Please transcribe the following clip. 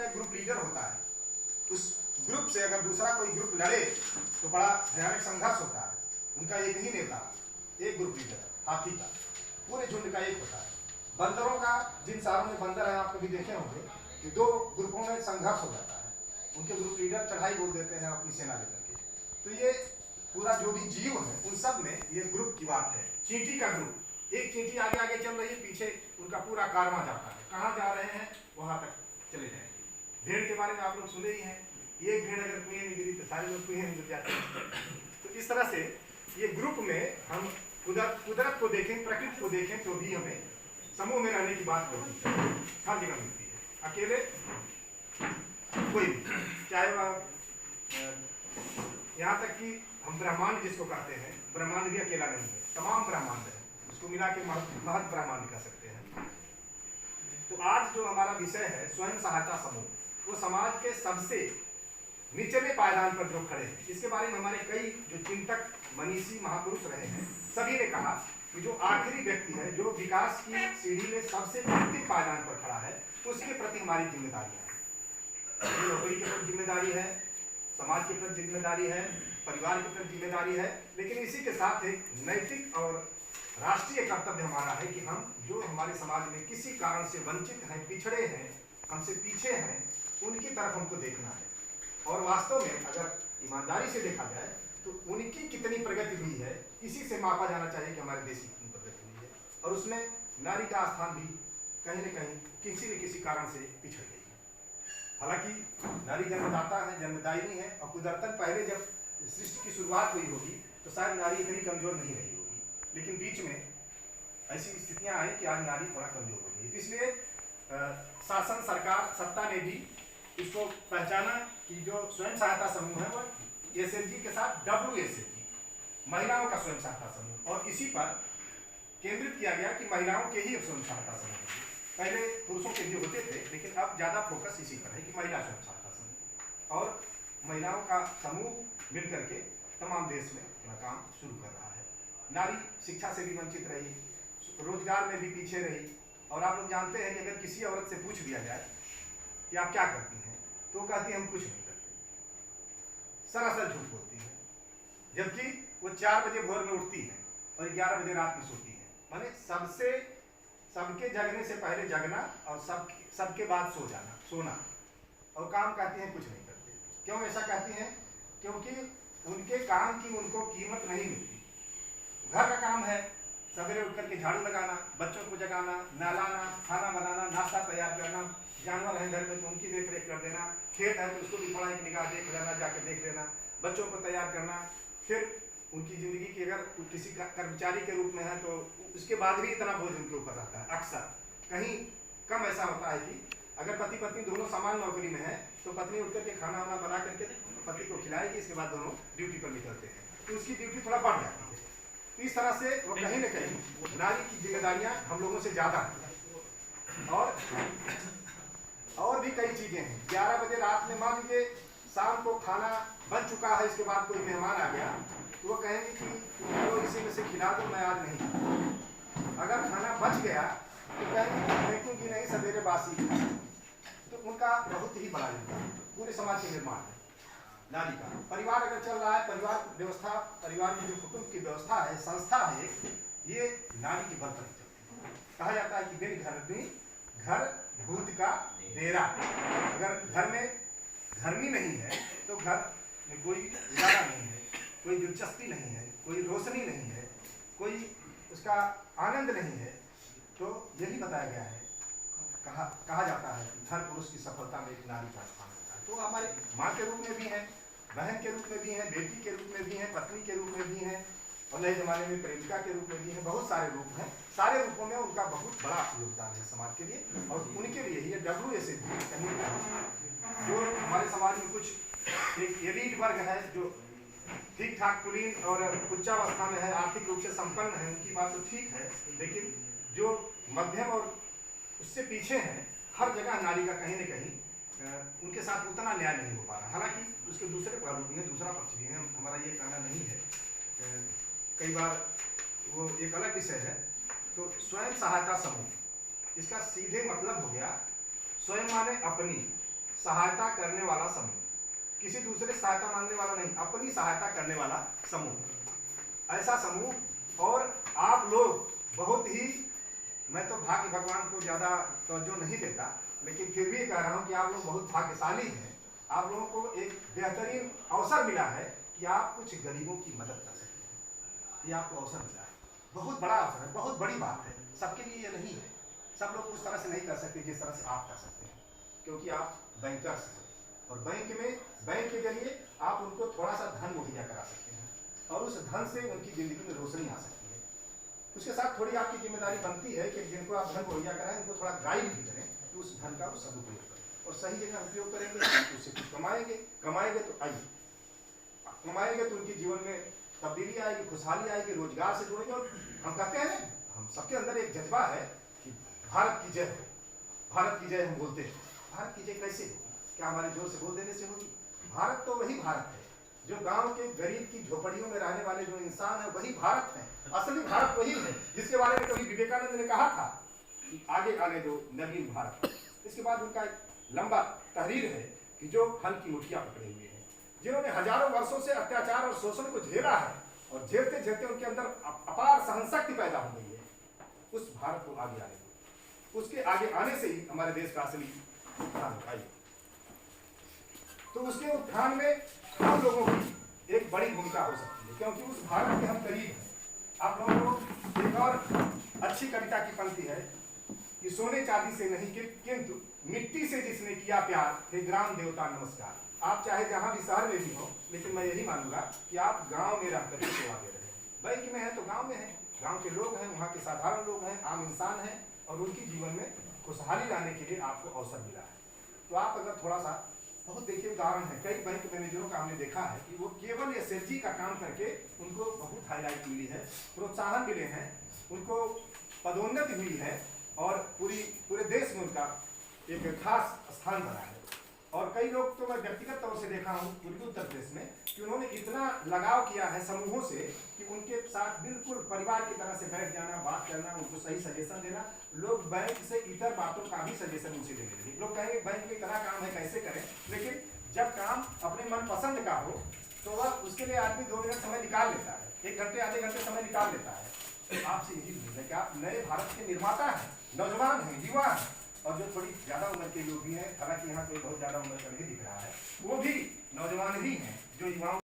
एक group leader होता है, उस ग्रुप से अगर दूसरा कोई ग्रुप लड़े तो बड़ा भयानक संघर्ष होता है। उनका एक ही नेता, एक ग्रुप लीडर हाथी का, पूरे झुंड का एक होता है। बंदरों का, जिन शहरों में बंदर है आप कभी देखे होंगे कि दो ग्रुपों में संघर्ष हो जाता है, उनके ग्रुप लीडर चढ़ाई बोल देते हैं अपनी सेना लेकर के। तो ये पूरा जो भी जीव है उन सब में ये ग्रुप की बात है। चींटी का ग्रुप, एक चींटी आगे आगे चल रही है, पीछे उनका पूरा कारवां जाता है, कहाँ जा रहे हैं वहां तक चले जाएंगे। भेड़ के बारे में आप लोग सुने ही हैं, ये भेड़ अगर कुएं में गिरी तो सारे लोग कुएं में गिर जाते हैं। तो इस तरह से ये ग्रुप में हम कुदरत को देखें, प्रकृति को देखें तो भी हमें समूह में रहने की बात होती है, हर जगह मिलती है। अकेले कोई भी, चाहे वह यहाँ तक कि हम ब्रह्मांड जिसको कहते हैं, ब्रह्मांड भी अकेला नहीं है, तमाम ब्रह्मांड है, उसको मिला के महत ब्रह्मांड कह सकते हैं। तो आज जो हमारा विषय है स्वयं सहायता समूह, वो समाज के सबसे निचले पायदान पर जो खड़े हैं, इसके बारे में हमारे कई जो चिंतक मनीषी महापुरुष रहे हैं, सभी ने कहा कि जो आखिरी व्यक्ति है, जो विकास की सीढ़ी में सबसे अंतिम पायदान पर खड़ा है, उसके प्रति हमारी जिम्मेदारियां हैं। नौकरी के प्रति जिम्मेदारी है, समाज के प्रति जिम्मेदारी है, परिवार के प्रति जिम्मेदारी है, लेकिन इसी के साथ एक नैतिक और राष्ट्रीय कर्तव्य हमारा है कि हम जो हमारे समाज में किसी कारण से वंचित हैं, पिछड़े हैं, हमसे पीछे हैं, उनकी तरफ हमको देखना है। और वास्तव में अगर ईमानदारी से देखा जाए तो उनकी कितनी प्रगति हुई है, इसी से मापा जाना चाहिए कि हमारे देश की कितनी प्रगति हुई है। और उसमें नारी का स्थान भी कहीं न कहीं किसी न किसी कारण से पिछड़ गई है। हालांकि नारी जन्मदाता है, जन्मदायिनी है, और कुदरतन पहले जब सृष्टि की शुरुआत हुई होगी तो शायद नारी इतनी कमजोर नहीं रही होगी, लेकिन बीच में ऐसी स्थितियां आई कि आज नारी थोड़ा कमजोर हो गई। इसलिए शासन, सरकार, सत्ता ने भी इसको पहचाना कि जो स्वयं सहायता समूह है वो एसएचजी के साथ WSG, महिलाओं का स्वयं सहायता समूह, और इसी पर केंद्रित किया गया कि महिलाओं के ही स्वयं सहायता समूह। पहले पुरुषों के भी होते थे, लेकिन अब ज्यादा फोकस इसी पर है कि महिला स्वयं सहायता समूह, और महिलाओं का समूह मिलकर के तमाम देश में अपना काम शुरू कर रहा है। नारी शिक्षा से भी वंचित रही, रोजगार में भी पीछे रही, और आप लोग जानते हैं कि अगर किसी औरत से पूछ दिया जाए कि आप क्या करती हैं, तो कहती है हम कुछ नहीं करते, सरासर झूठ बोलती है। जबकि वो 4 बजे भोर में उठती है और 11 बजे रात में सोती है। माने सबके जगने से पहले जगना और सबके बाद सोना, और काम कहती हैं कुछ नहीं करते। क्यों ऐसा कहती हैं? क्योंकि उनके काम की उनको कीमत नहीं मिलती। घर का काम है, सवेरे उठ करके झाड़ू लगाना, बच्चों को जगाना, नहलाना, खाना बनाना, नाश्ता तैयार करना, जानवर है घर में तो उनकी देख रेख कर देना, खेत है तो उसको भी थोड़ा एक निगाह देख लेना, जाके देख लेना, बच्चों को तैयार करना, फिर उनकी जिंदगी की अगर किसी कर्मचारी के रूप में है तो उसके बाद भी इतना बोझ उनके ऊपर रहता है। अक्सर कहीं कम ऐसा होता है कि अगर पति पत्नी दोनों समान नौकरी में है तो पत्नी उठ करके खाना वाना बना करके पति को खिलाएगी, इसके बाद दोनों ड्यूटी पर निकलते हैं, तो उसकी ड्यूटी थोड़ा बढ़ जाती है। तो इस तरह से वो कहीं न कहीं नारी की जिम्मेदारियां हम लोगों से ज्यादा हैं। और भी कई चीजें हैं। 11 बजे रात में मान लीजिए शाम को खाना बन चुका है, इसके बाद कोई मेहमान आ गया तो वो कहेंगे कि तो इसी में से खिला दो, मैं आज नहीं। अगर खाना बच गया तो कहेंगे फेंकूंगी नहीं, सवेरे बासी। तो उनका बहुत ही बड़ा योगदान पूरे समाज के निर्माण है नारी का। परिवार अगर चल रहा है, परिवार व्यवस्था, परिवार में जो कुटुंब की व्यवस्था है, संस्था है, ये नारी के बल पर चलती है। कहा जाता है कि बिन घर में घर भूत का डेरा। अगर घर में घरनी नहीं है तो घर में कोई उजाला नहीं है, कोई दिलचस्पी नहीं है, कोई रोशनी नहीं है, कोई उसका आनंद नहीं है। तो यही बताया गया है, कहा जाता है कि हर पुरुष की सफलता में एक नारी का स्थान होता है। तो हमारे माँ के रूप में भी है, बहन के रूप में भी है, बेटी के रूप में भी है, पत्नी के रूप में भी है, और नए जमाने में प्रेमिका के रूप में भी है। बहुत सारे रूप हैं, सारे रूपों में उनका बहुत बड़ा योगदान है समाज के लिए। और उनके लिए ये WSG जो हमारे समाज में कुछ एक एलीट वर्ग है जो ठीक ठाक कुलीन और उच्चावस्था में है, आर्थिक रूप से संपन्न है, उनकी बात तो ठीक है, लेकिन जो मध्यम और उससे पीछे हैं, हर जगह नारी का कहीं न कहीं उनके साथ उतना न्याय नहीं हो पा रहा। हालांकि उसके दूसरे पहलू भी हैं, दूसरा पक्ष भी है, हमारा ये कहना नहीं है, कई बार वो एक अलग विषय है। तो स्वयं सहायता समूह, इसका सीधे मतलब हो गया स्वयं माने अपनी, सहायता करने वाला समूह, किसी दूसरे सहायता मांगने वाला नहीं, अपनी सहायता करने वाला समूह, ऐसा समूह। और आप लोग बहुत ही, मैं तो भाग्य भगवान को ज्यादा तवज्जो नहीं देता, लेकिन फिर भी कह रहा हूं कि आप लोग बहुत भाग्यशाली हैं। आप लोगों को एक बेहतरीन अवसर मिला है कि आप कुछ गरीबों की मदद कर सकते हैं। ये आपको अवसर मिला है, बहुत बड़ा अवसर है, बहुत बड़ी बात है। सबके लिए ये नहीं है, सब लोग उस तरह से नहीं कर सकते जिस तरह से आप कर सकते हैं, क्योंकि आप बैंकर्स हैं और बैंक के जरिए आप उनको थोड़ा सा धन मुहैया करा सकते हैं और उस धन से उनकी जिंदगी में रोशनी आ सकती है। उसके साथ थोड़ी आपकी जिम्मेदारी बनती है कि जिनको आप धन मुहैया कराएं उनको थोड़ा गाइड भी करें कि उस धन का सदुपयोग करें और सही जगह उपयोग करेंगे तो उससे कुछ कमाएंगे तो आइए कमाएंगे तो उनके जीवन में तब्दीली आएगी, खुशहाली आएगी, रोजगार से जुड़ेंगे। और हम कहते हैं, हम सबके अंदर एक जज्बा है कि भारत की जय हो, भारत की जय हम बोलते हैं। भारत की जय कैसे होगी? क्या हमारे जोर से बोल देने से होगी? भारत तो वही भारत है जो गांव के गरीब की झोपड़ियों में रहने वाले जो इंसान है वही भारत है, असली भारत वही है जिसके बारे में कभी विवेकानंद ने कहा था कि आगे आने दो नवीन भारत। इसके बाद उनका एक लंबा तहरीर है कि जो फल की मुठिया पकड़े हुए हैं, जिन्होंने हजारों वर्षों से अत्याचार और शोषण को झेला है और झेलते झेलते उनके अंदर अपार सहनशक्ति पैदा हो गई है, उस भारत को आगे आने दो। उसके आगे आने से ही हमारे देश का असली उत्थान होगा। तो उसके उत्थान में हम लोगों की एक बड़ी भूमिका हो सकती है, क्योंकि उस भारत के हम करीब हैं। आप लोगों को एक और अच्छी कविता की पंक्ति है कि सोने चांदी से नहीं किंतु मिट्टी से जिसने किया प्यार, हे ग्राम देवता नमस्कार। आप चाहे जहां भी शहर में भी हो, लेकिन मैं यही मानूंगा कि आप गांव में रहकर के सेवा दे रहे हैं। बैंक में है तो गांव में है, गांव के लोग हैं, वहाँ के साधारण लोग हैं, आम इंसान हैं और उनकी जीवन में खुशहाली लाने के लिए आपको अवसर मिला है। तो आप अगर थोड़ा सा, बहुत देखिए उदाहरण है, कई बैंक मैनेजरों का हमने देखा है कि वो केवल एसएचजी का काम करके उनको बहुत हाईलाइट मिली है, प्रोत्साहन मिले हैं, उनको पदोन्नति हुई है और पूरे देश में उनका एक खास स्थान बना है। और कई लोग तो मैं व्यक्तिगत तौर से देखा हूँ पूर्वी उत्तर प्रदेश में कि उन्होंने इतना लगाव किया है समूहों से कि उनके साथ बिल्कुल परिवार की तरह से बैठ जाना, बात करना, उनको सही सजेशन देना। लोग बैंक से इतर बातों का भी सजेशन उनसे लेने लगे। लोग कहेंगे बैंक में इतना काम है कैसे करें, लेकिन जब काम अपने मन पसंद का हो तो वह उसके लिए आदमी 2 मिनट समय निकाल लेता है, 1 घंटे आधे घंटे समय निकाल लेता है। आपसे यही उम्मीद है कि आप नए भारत के निर्माता हैं, नौजवान हैं, युवा हैं और जो थोड़ी ज्यादा उम्र के लोग भी हैं, हालांकि यहाँ कोई बहुत ज्यादा उम्र का नहीं दिख रहा है, वो भी नौजवान ही हैं जो युवाओं